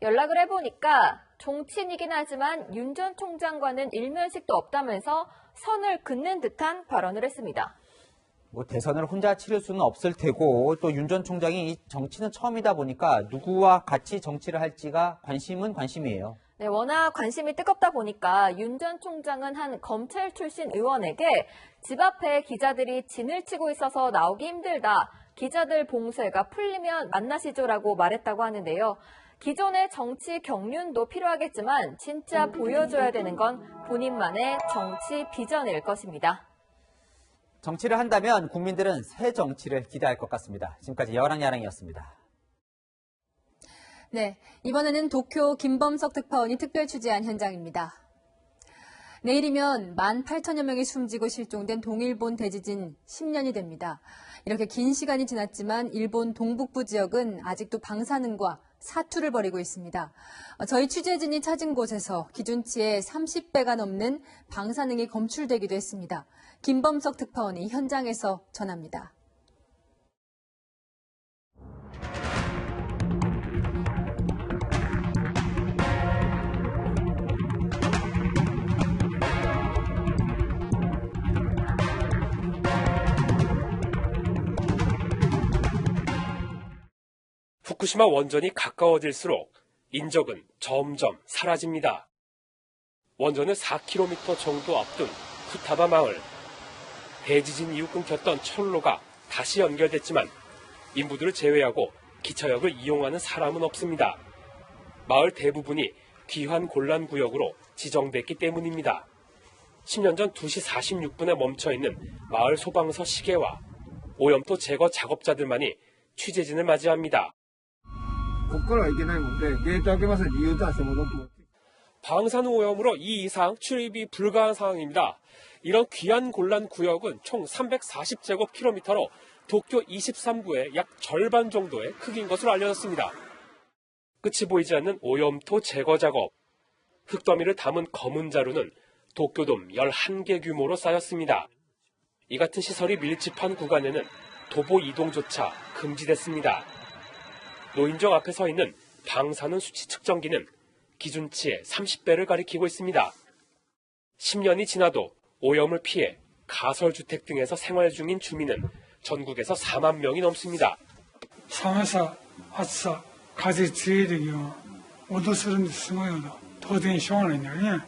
연락을 해보니까 종친이긴 하지만 윤 전 총장과는 일면식도 없다면서 선을 긋는 듯한 발언을 했습니다. 뭐 대선을 혼자 치를 수는 없을 테고 또 윤 전 총장이 이 정치는 처음이다 보니까 누구와 같이 정치를 할지가 관심이에요. 네, 워낙 관심이 뜨겁다 보니까 윤 전 총장은 한 검찰 출신 의원에게 집 앞에 기자들이 진을 치고 있어서 나오기 힘들다. 기자들 봉쇄가 풀리면 만나시죠라고 말했다고 하는데요. 기존의 정치 경륜도 필요하겠지만 진짜 보여줘야 되는 건 본인만의 정치 비전일 것입니다. 정치를 한다면 국민들은 새 정치를 기대할 것 같습니다. 지금까지 여랑야랑이었습니다. 네, 이번에는 도쿄 김범석 특파원이 특별 취재한 현장입니다. 내일이면 18,000여 명이 숨지고 실종된 동일본 대지진 10년이 됩니다. 이렇게 긴 시간이 지났지만 일본 동북부 지역은 아직도 방사능과 사투를 벌이고 있습니다. 저희 취재진이 찾은 곳에서 기준치의 30배가 넘는 방사능이 검출되기도 했습니다. 김범석 특파원이 현장에서 전합니다. 후쿠시마 원전이 가까워질수록 인적은 점점 사라집니다. 원전을 4km 정도 앞둔 후타바 마을. 대지진 이후 끊겼던 철로가 다시 연결됐지만 인부들을 제외하고 기차역을 이용하는 사람은 없습니다. 마을 대부분이 귀환 곤란 구역으로 지정됐기 때문입니다. 10년 전 2시 46분에 멈춰있는 마을 소방서 시계와 오염도 제거 작업자들만이 취재진을 맞이합니다. 방사능 오염으로 이 이상 출입이 불가한 상황입니다. 이런 귀환 곤란 구역은 총 340제곱킬로미터로 도쿄 23구의 약 절반 정도의 크기인 것으로 알려졌습니다. 끝이 보이지 않는 오염토 제거 작업. 흙더미를 담은 검은 자루는 도쿄돔 11개 규모로 쌓였습니다. 이 같은 시설이 밀집한 구간에는 도보 이동조차 금지됐습니다. 노인정 앞에 서 있는 방사능 수치 측정기는 기준치의 30배를 가리키고 있습니다. 10년이 지나도 오염을 피해 가설주택 등에서 생활 중인 주민은 전국에서 4만 명이 넘습니다. 寒さ、暑さ、風強い時は脅するんですごいほど当然しょうがないんだよね。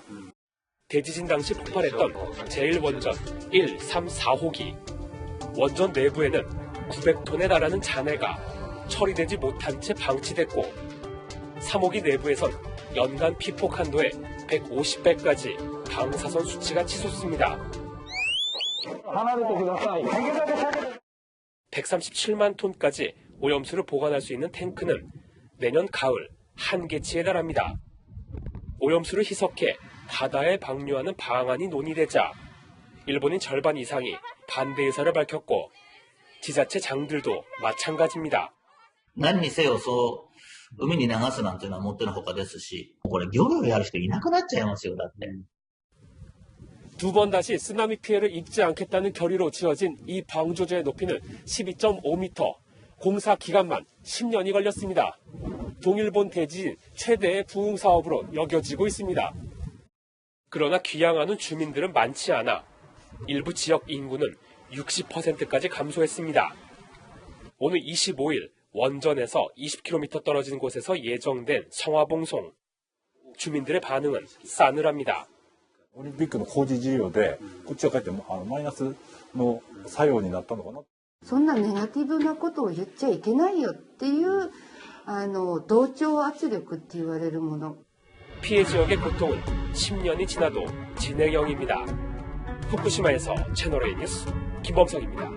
대지진 당시 폭발했던 제1원전 1, 3, 4호기. 원전 내부에는 900톤에 달하는 잔해가 처리되지 못한 채 방치됐고 3호기 내부에선 연간 피폭 한도에 150배까지 방사선 수치가 치솟습니다. 137만 톤까지 오염수를 보관할 수 있는 탱크는 내년 가을 한계치에 달합니다. 오염수를 희석해 바다에 방류하는 방안이 논의되자 일본인 절반 이상이 반대 의사를 밝혔고 지자체 장들도 마찬가지입니다. 何にせよそう海に流すなんていうのはもってのほかですし、これ漁業やる人いなくなっちゃいますよ、だって。 두 번 다시 쓰나미 피해를 입지 않겠다는 결의로 지어진 이 방조제의 높이는 12.5m, 공사 기간만 10년이 걸렸습니다. 동일본 대지진 최대의 부흥 사업으로 여겨지고 있습니다. 그러나 귀향하는 주민들은 많지 않아 일부 지역 인구는 60%까지 감소했습니다. 오늘 25일 원전에서 20km 떨어진 곳에서 예정된 성화봉송. 주민들의 반응은 싸늘합니다. オリンピックの工事事業でこっちはかえってマイナスの作用になったのかな。そんなネガティブなことを言っちゃいけないよっていう同調圧力って言われるもの。 피해 지역의 고통은 10년이 지나도 진행형입니다. 후쿠시마에서 채널A 뉴스 김범석입니다.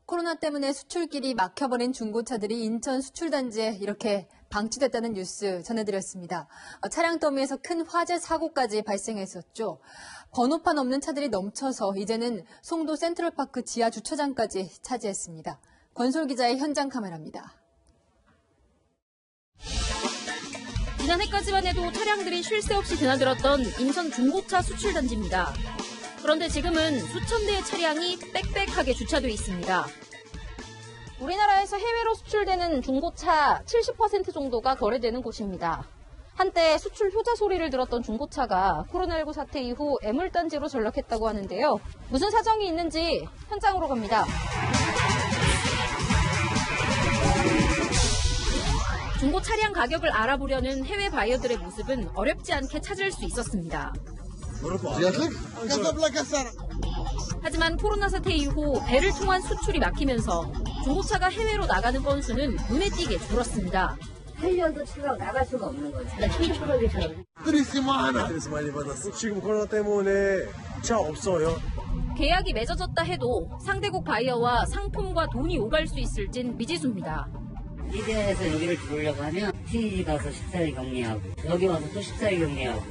코로나 때문에 수출길이 막혀버린 중고차들이 인천 수출단지에 이렇게 방치됐다는 뉴스 전해드렸습니다. 차량 더미에서 큰 화재 사고까지 발생했었죠. 번호판 없는 차들이 넘쳐서 이제는 송도 센트럴파크 지하 주차장까지 차지했습니다. 권솔 기자의 현장 카메라입니다. 지난해까지만 해도 차량들이 쉴 새 없이 드나들었던 인천 중고차 수출단지입니다. 그런데 지금은 수천 대의 차량이 빽빽하게 주차돼 있습니다. 우리나라에서 해외로 수출되는 중고차 70% 정도가 거래되는 곳입니다. 한때 수출 효자 소리를 들었던 중고차가 코로나19 사태 이후 애물단지로 전락했다고 하는데요. 무슨 사정이 있는지 현장으로 갑니다. 중고 차량 가격을 알아보려는 해외 바이어들의 모습은 어렵지 않게 찾을 수 있었습니다. 하지만 코로나 사태 이후 배를 통한 수출이 막히면서 중고차가 해외로 나가는 건수는 눈에 띄게 줄었습니다. 8년도 차가 나갈 수가 없는 거죠. 힘들어지처럼. 스트레스 많이 받았어. 지금 코로나 때문에 차 없어요. 계약이 맺어졌다 해도 상대국 바이어와 상품과 돈이 오갈 수 있을진 미지수입니다. 이대에서 여기를 들어오려고 하면 TG 가서 14일 격리하고 여기 와서 또 14일 격리하고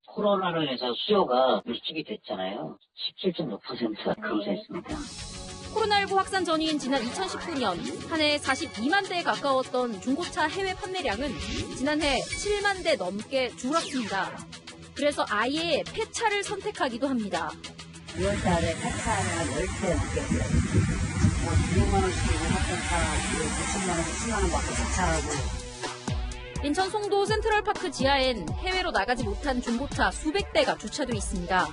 코로나로 인해서 수요가 밀집이 됐잖아요. 17.6%가 감소했습니다. 코로나19 확산 전인 지난 2019년 한 해 42만 대에 가까웠던 중고차 해외 판매량은 지난해 7만 대 넘게 줄었습니다. 그래서 아예 폐차를 선택하기도 합니다. 2월 달에 폐차를 한 10대 넘게 200만 원씩 샀던 차, 90만 원, 10만 원 받고 폐차하고. 인천 송도 센트럴파크 지하엔 해외로 나가지 못한 중고차 수백 대가 주차돼 있습니다.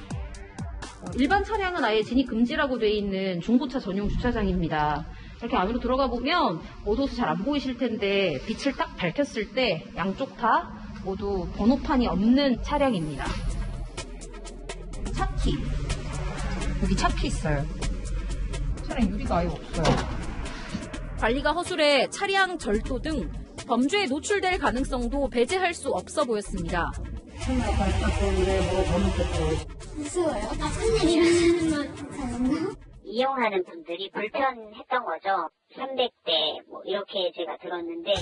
일반 차량은 아예 진입 금지라고 돼 있는 중고차 전용 주차장입니다. 이렇게 안으로 들어가 보면 어두워서 잘 안 보이실 텐데 빛을 딱 밝혔을 때 양쪽 다 모두 번호판이 없는 차량입니다. 차키. 여기 차키 있어요. 차량 유리가 아예 없어요. 관리가 허술해 차량 절도 등 범죄에 노출될 가능성도 배제할 수 없어 보였습니다. 무서워요. 나쁜 일 일어나는 건 괜찮나? 이용하는 분들이 불편했던 거죠. 300대 뭐 이렇게 제가 들었는데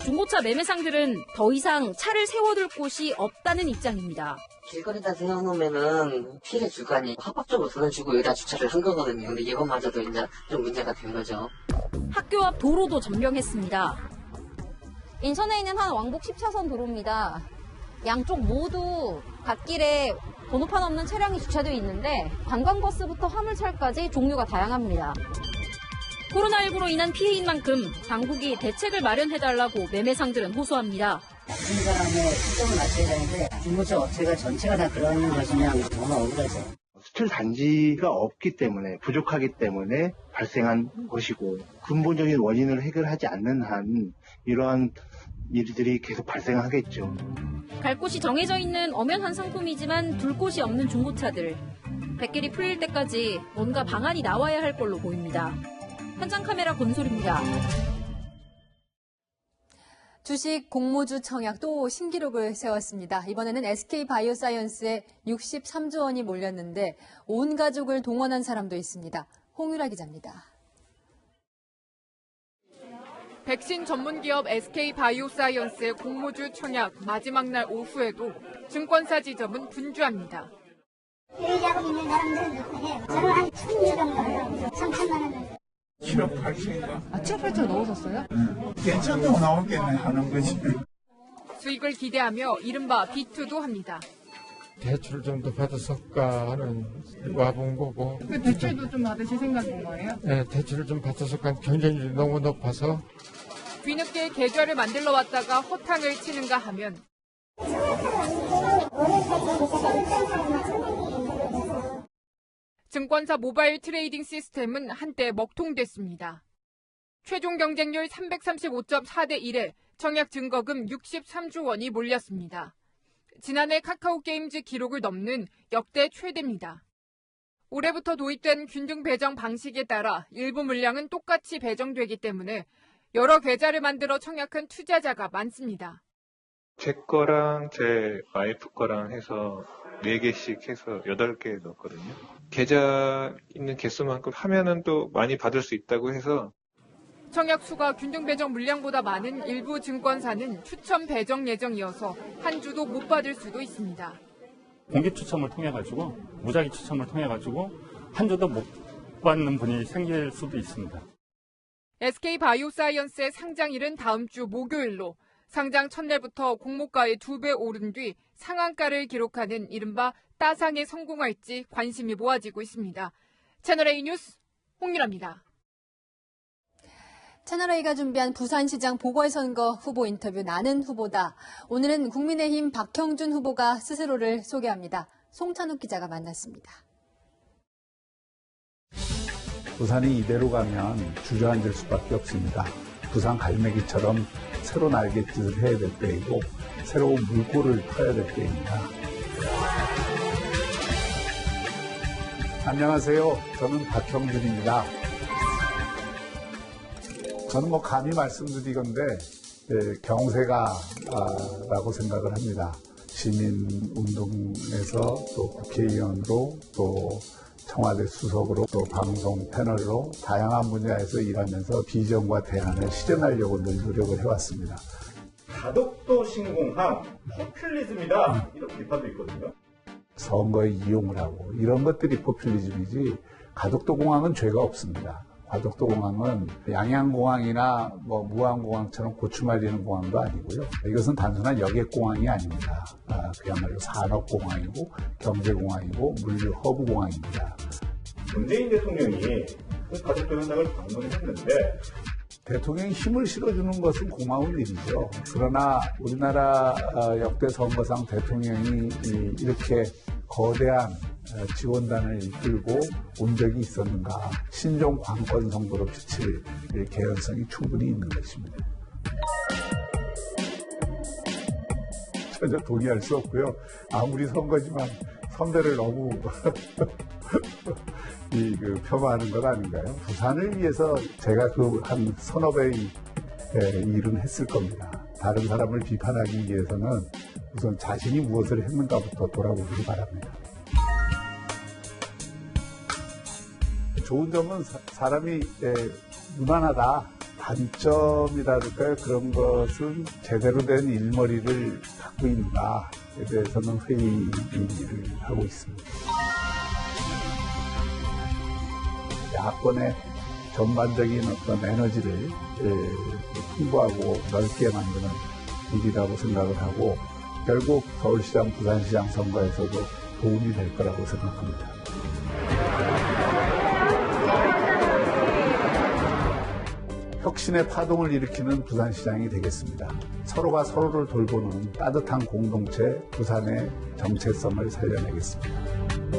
중고차 매매상들은 더 이상 차를 세워둘 곳이 없다는 입장입니다. 길거리다 세워놓으면은 피해 줄 거 아니에요. 합법적으로 돈을 주고 여기다 주차를 한 거거든요. 근데 이것마저도 이제 좀 문제가 된 거죠. 학교 앞 도로도 점령했습니다. 인천에 있는 한 왕복 10차선 도로입니다. 양쪽 모두 갓길에 번호판 없는 차량이 주차되어 있는데 관광버스부터 화물차까지 종류가 다양합니다. 코로나19로 인한 피해인 만큼 당국이 대책을 마련해달라고 매매상들은 호소합니다. 나쁜 사람의 특정을 맞춰야 되는데 중고차 업체가 전체가 다 그런 것이면 정말 억울하죠. 수출 단지가 없기 때문에 부족하기 때문에 발생한 것이고 근본적인 원인을 해결하지 않는 한 이러한 일들이 계속 발생하겠죠. 갈 곳이 정해져 있는 엄연한 상품이지만 둘 곳이 없는 중고차들. 백길이 풀릴 때까지 뭔가 방안이 나와야 할 걸로 보입니다. 현장 카메라 권솔입니다. 주식 공모주 청약 또 신기록을 세웠습니다. 이번에는 SK바이오사이언스에 63조 원이 몰렸는데 온 가족을 동원한 사람도 있습니다. 홍유라 기자입니다. 백신 전문기업 SK바이오사이언스의 공모주 청약 마지막 날 오후에도 증권사 지점은 분주합니다. 자금 있는 사람들은 해요. 저는 한 1,000조 정도 해요. 3천만 원. 7억 8천인가? 아, 7억 8천 넣으셨어요? 괜찮다고 나오겠네 하는 거지. 수익을 기대하며 이른바 B2도 합니다. 대출 좀 더 받았을까 하는 와본 거고. 그 대출도 좀 받으실 생각인 거예요? 네, 대출을 좀 받았을까 경쟁률이 너무 높아서. 뒤늦게 계좌를 만들러 왔다가 허탕을 치는가 하면 증권사 모바일 트레이딩 시스템은 한때 먹통됐습니다. 최종 경쟁률 335.4대 1에 청약 증거금 63조 원이 몰렸습니다. 지난해 카카오게임즈 기록을 넘는 역대 최대입니다. 올해부터 도입된 균등 배정 방식에 따라 일부 물량은 똑같이 배정되기 때문에 여러 계좌를 만들어 청약한 투자자가 많습니다. 제 거랑 제 와이프 거랑 해서 4개씩 해서 8개 넣었거든요. 계좌 있는 개수만큼 하면은 또 많이 받을 수 있다고 해서 청약 수가 균등 배정 물량보다 많은 일부 증권사는 추첨 배정 예정이어서 한 주도 못 받을 수도 있습니다. 공개 추첨을 통해 가지고 무작위 추첨을 통해 가지고 한 주도 못 받는 분이 생길 수도 있습니다. SK바이오사이언스의 상장일은 다음 주 목요일로 상장 첫날부터 공모가의 2배 오른 뒤 상한가를 기록하는 이른바 따상에 성공할지 관심이 모아지고 있습니다. 채널A 뉴스 홍유라입니다. 채널A가 준비한 부산시장 보궐선거 후보 인터뷰 나는 후보다. 오늘은 국민의힘 박형준 후보가 스스로를 소개합니다. 송찬욱 기자가 만났습니다. 부산이 이대로 가면 주저앉을 수밖에 없습니다. 부산 갈매기처럼 새로 날갯짓을 해야 될 때이고 새로운 물꼬를 터야 될 때입니다. 안녕하세요. 저는 박형준입니다. 저는 감히 말씀드리건데 경세가라고 생각을 합니다. 시민운동에서 또 국회의원으로 또 청와대 수석으로 또 방송 패널로 다양한 분야에서 일하면서 비전과 대안을 실현하려고 늘 노력을 해왔습니다. 가덕도 신공항 포퓰리즘이다 이런 비판도 있거든요. 선거에 이용을 하고 이런 것들이 포퓰리즘이지 가덕도 공항은 죄가 없습니다. 가덕도 공항은 양양공항이나 무안공항처럼 고추말리는 공항도 아니고요. 이것은 단순한 여객공항이 아닙니다. 그야말로 산업공항이고 경제공항이고 물류허브공항입니다. 문재인 대통령이 가덕도 현장을 방문했는데 대통령이 힘을 실어주는 것은 고마운 일이죠. 그러나 우리나라 역대 선거상 대통령이 이렇게 거대한 지원단을 이끌고 온 적이 있었는가. 신종 관권 선거로 비칠 개연성이 충분히 있는 것입니다. 전혀 동의할 수 없고요. 아무리 선거지만 선대를 너무 폄하하는 건 아닌가요? 부산을 위해서 제가 한 서너 배의 일은 했을 겁니다. 다른 사람을 비판하기 위해서는 우선 자신이 무엇을 했는가부터 돌아보기를 바랍니다. 좋은 점은 사람이 무난하다. 단점이랄까요? 그런 것은 제대로 된 일머리를 갖고 있는가에 대해서는 회의를 하고 있습니다. 야권의 전반적인 어떤 에너지를 풍부하고 넓게 만드는 일이라고 생각을 하고 결국 서울시장, 부산시장 선거에서도 도움이 될 거라고 생각합니다. 혁신의 파동을 일으키는 부산시장이 되겠습니다. 서로가 서로를 돌보는 따뜻한 공동체 부산의 정체성을 살려내겠습니다.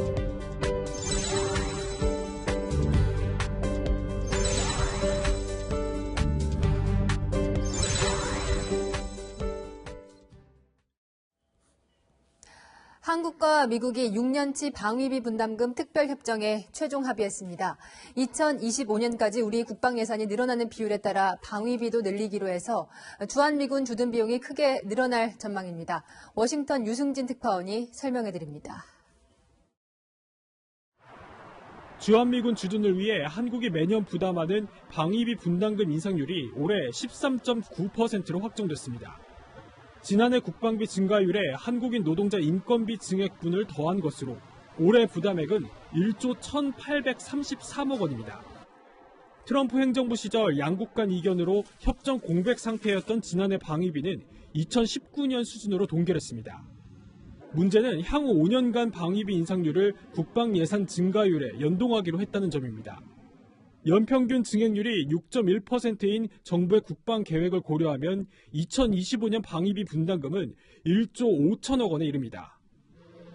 한국과 미국이 6년치 방위비 분담금 특별협정에 최종 합의했습니다. 2025년까지 우리 국방 예산이 늘어나는 비율에 따라 방위비도 늘리기로 해서 주한미군 주둔 비용이 크게 늘어날 전망입니다. 워싱턴 유승진 특파원이 설명해드립니다. 주한미군 주둔을 위해 한국이 매년 부담하는 방위비 분담금 인상률이 올해 13.9%로 확정됐습니다. 지난해 국방비 증가율에 한국인 노동자 인건비 증액분을 더한 것으로 올해 부담액은 1조 1,833억 원입니다. 트럼프 행정부 시절 양국 간 이견으로 협정 공백 상태였던 지난해 방위비는 2019년 수준으로 동결했습니다. 문제는 향후 5년간 방위비 인상률을 국방 예산 증가율에 연동하기로 했다는 점입니다. 연평균 증액률이 6.1%인 정부의 국방 계획을 고려하면 2025년 방위비 분담금은 1조 5천억 원에 이릅니다.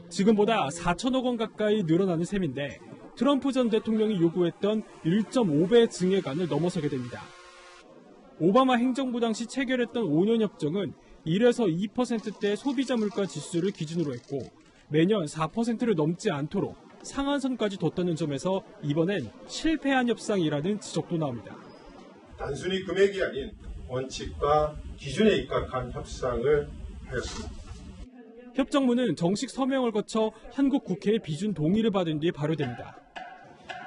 지금보다 4천억 원 가까이 늘어나는 셈인데 트럼프 전 대통령이 요구했던 1.5배 증액안을 넘어서게 됩니다. 오바마 행정부 당시 체결했던 5년 협정은 1에서 2%대 소비자 물가 지수를 기준으로 했고 매년 4%를 넘지 않도록 상한선까지 뒀다는 점에서 이번엔 실패한 협상이라는 지적도 나옵니다. 단순히 금액이 아닌 원칙과 기준에 입각한 협상을 하였습니다. 협정문은 정식 서명을 거쳐 한국 국회의 비준 동의를 받은 뒤 발효됩니다.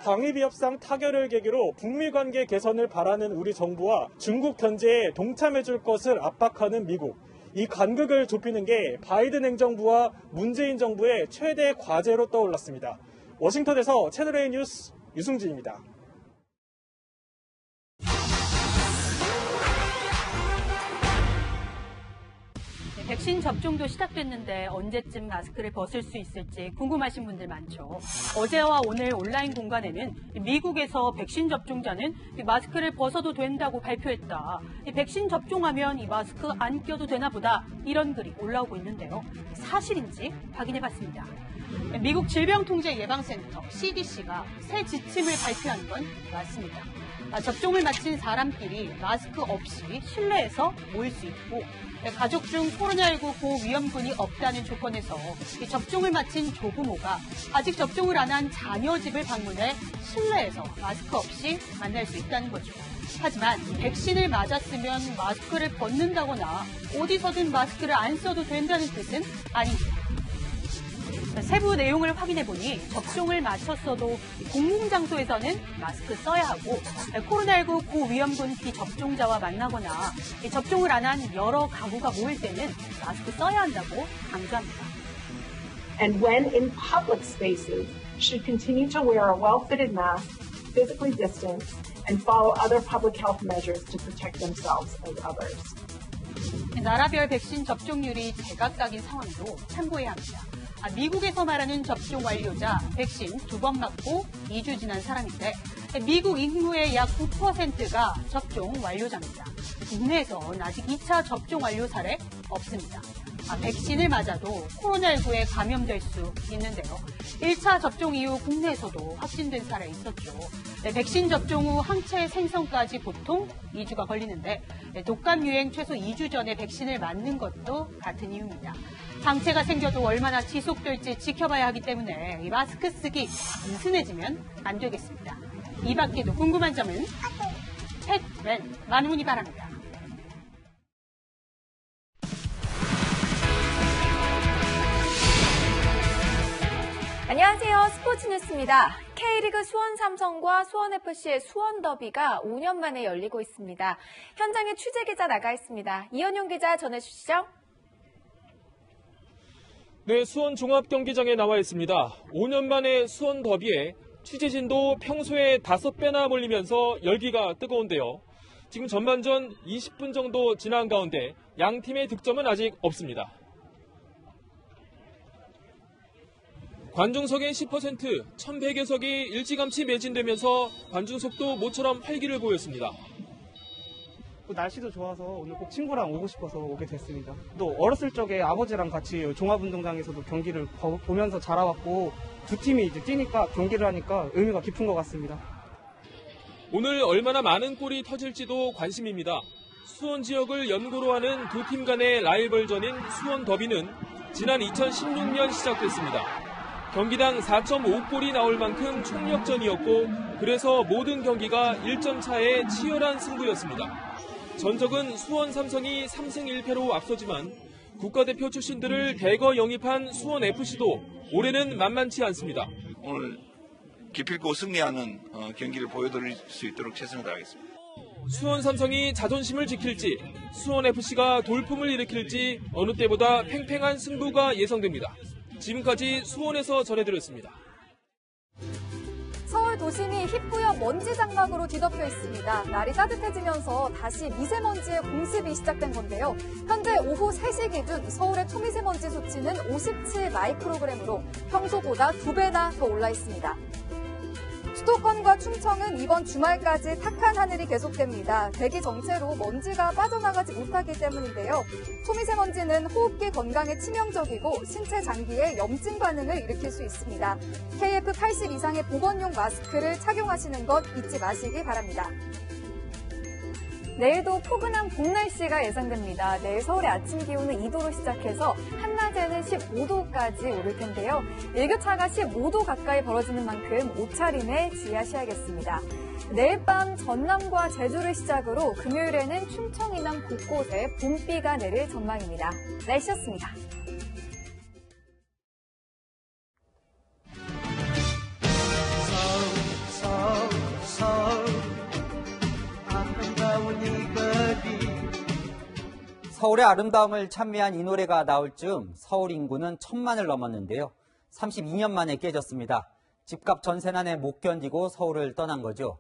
방위비 협상 타결을 계기로 북미 관계 개선을 바라는 우리 정부와 중국 견제에 동참해줄 것을 압박하는 미국. 이 간극을 좁히는 게 바이든 행정부와 문재인 정부의 최대 과제로 떠올랐습니다. 워싱턴에서 채널A 뉴스 유승진입니다. 백신 접종도 시작됐는데 언제쯤 마스크를 벗을 수 있을지 궁금하신 분들 많죠. 어제와 오늘 온라인 공간에는 미국에서 백신 접종자는 마스크를 벗어도 된다고 발표했다. 백신 접종하면 이 마스크 안 껴도 되나 보다. 이런 글이 올라오고 있는데요. 사실인지 확인해봤습니다. 미국 질병통제예방센터 CDC가 새 지침을 발표한 건 맞습니다. 접종을 마친 사람끼리 마스크 없이 실내에서 모일 수 있고 가족 중 코로나19 고위험군이 없다는 조건에서 접종을 마친 조부모가 아직 접종을 안 한 자녀 집을 방문해 실내에서 마스크 없이 만날 수 있다는 거죠. 하지만 백신을 맞았으면 마스크를 벗는다거나 어디서든 마스크를 안 써도 된다는 뜻은 아닙니다. 세부 내용을 확인해보니 접종을 마쳤어도 공공장소에서는 마스크 써야 하고 코로나19 고위험군 비접종자와 만나거나 접종을 안 한 여러 가구가 모일 때는 마스크 써야 한다고 강조합니다. And when in public spaces, should continue to wear a well-fitted mask, physically distance, and follow other public health measures to protect themselves and others. 나라별 백신 접종률이 제각각인 상황도 참고해야 합니다. 미국에서 말하는 접종 완료자, 백신 2번 맞고 2주 지난 사람인데 미국 인구의 약 9%가 접종 완료자입니다. 국내에서는 아직 2차 접종 완료 사례 없습니다. 백신을 맞아도 코로나19에 감염될 수 있는데요. 1차 접종 이후 국내에서도 확진된 사례 있었죠. 백신 접종 후 항체 생성까지 보통 2주가 걸리는데 독감 유행 최소 2주 전에 백신을 맞는 것도 같은 이유입니다. 항체가 생겨도 얼마나 지속될지 지켜봐야 하기 때문에 이 마스크 쓰기 느슨해지면 안 되겠습니다. 이 밖에도 궁금한 점은 팩맨 많은 문의 바랍니다. 안녕하세요. 스포츠 뉴스입니다. K리그 수원 삼성과 수원 FC의 수원 더비가 5년 만에 열리고 있습니다. 현장에 취재 기자 나가 있습니다. 이현용 기자 전해주시죠. 네, 수원 종합경기장에 나와 있습니다. 5년 만에 수원 더비에 취재진도 평소에 5배나 몰리면서 열기가 뜨거운데요. 지금 전반전 20분 정도 지난 가운데 양 팀의 득점은 아직 없습니다. 관중석의 10%, 1,100여 석이 일찌감치 매진되면서 관중석도 모처럼 활기를 보였습니다. 날씨도 좋아서 오늘 꼭 친구랑 오고 싶어서 오게 됐습니다. 또 어렸을 적에 아버지랑 같이 종합운동장에서도 경기를 보면서 자라왔고 두 팀이 이제 뛰니까 경기를 하니까 의미가 깊은 것 같습니다. 오늘 얼마나 많은 골이 터질지도 관심입니다. 수원 지역을 연고로 하는 두 팀 간의 라이벌전인 수원 더비는 지난 2016년 시작됐습니다. 경기당 4.5골이 나올 만큼 총력전이었고 그래서 모든 경기가 1점 차의 치열한 승부였습니다. 전적은 수원 삼성이 3승 1패로 앞서지만 국가대표 출신들을 대거 영입한 수원 FC도 올해는 만만치 않습니다. 오늘 기필코 승리하는 경기를 보여드릴 수 있도록 최선을 다하겠습니다. 수원 삼성이 자존심을 지킬지 수원 FC가 돌풍을 일으킬지 어느 때보다 팽팽한 승부가 예상됩니다. 지금까지 수원에서 전해드렸습니다. 서울 도심이 휘뿌여 먼지 장막으로 뒤덮여 있습니다. 날이 따뜻해지면서 다시 미세먼지의 공습이 시작된 건데요. 현재 오후 3시 기준 서울의 초미세먼지 수치는 57 마이크로그램으로 평소보다 2배나 더 올라 있습니다. 수도권과 충청은 이번 주말까지 탁한 하늘이 계속됩니다. 대기 전체로 먼지가 빠져나가지 못하기 때문인데요. 초미세먼지는 호흡기 건강에 치명적이고 신체 장기에 염증 반응을 일으킬 수 있습니다. KF80 이상의 보건용 마스크를 착용하시는 것 잊지 마시기 바랍니다. 내일도 포근한 봄 날씨가 예상됩니다. 내일 서울의 아침 기온은 2도로 시작해서 한낮에는 15도까지 오를 텐데요. 일교차가 15도 가까이 벌어지는 만큼 옷차림에 주의하셔야겠습니다. 내일 밤 전남과 제주를 시작으로 금요일에는 충청 이남 곳곳에 봄비가 내릴 전망입니다. 날씨였습니다. 서울의 아름다움을 찬미한 이 노래가 나올 즈음 서울 인구는 1,000만을 넘었는데요. 32년 만에 깨졌습니다. 집값 전세난에 못 견디고 서울을 떠난 거죠.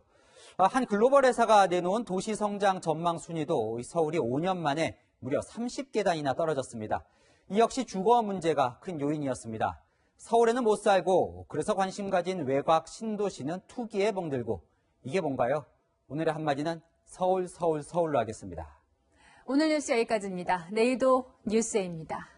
한 글로벌 회사가 내놓은 도시 성장 전망 순위도 서울이 5년 만에 무려 30계단이나 떨어졌습니다. 이 역시 주거 문제가 큰 요인이었습니다. 서울에는 못 살고 그래서 관심 가진 외곽 신도시는 투기에 멍들고 이게 뭔가요? 오늘의 한마디는 서울로 하겠습니다. 오늘 뉴스 여기까지입니다. 내일도 뉴스에입니다.